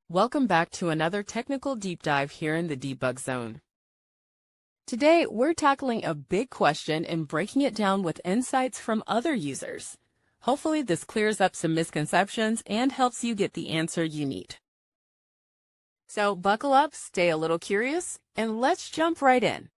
Welcome back to another technical deep dive here in the debug zone. Today, we're tackling a big question and breaking it down with insights from other users. Hopefully, this clears up some misconceptions and helps you get the answer you need. So buckle up, stay a little curious, and let's jump right in.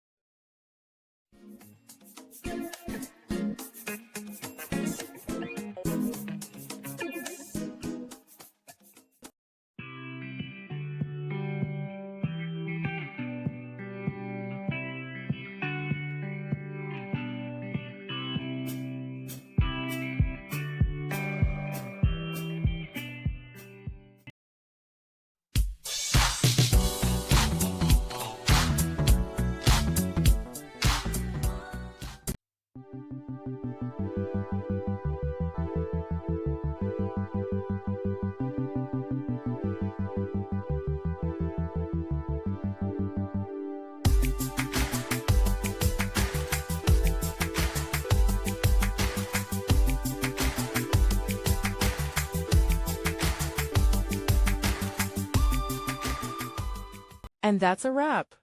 And that's a wrap.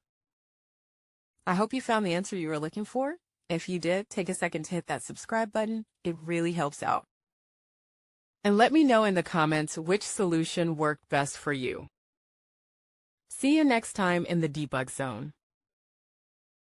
I hope you found the answer you were looking for. If you did, take a second to hit that subscribe button. It really helps out. And let me know in the comments which solution worked best for you. See you next time in the debug zone.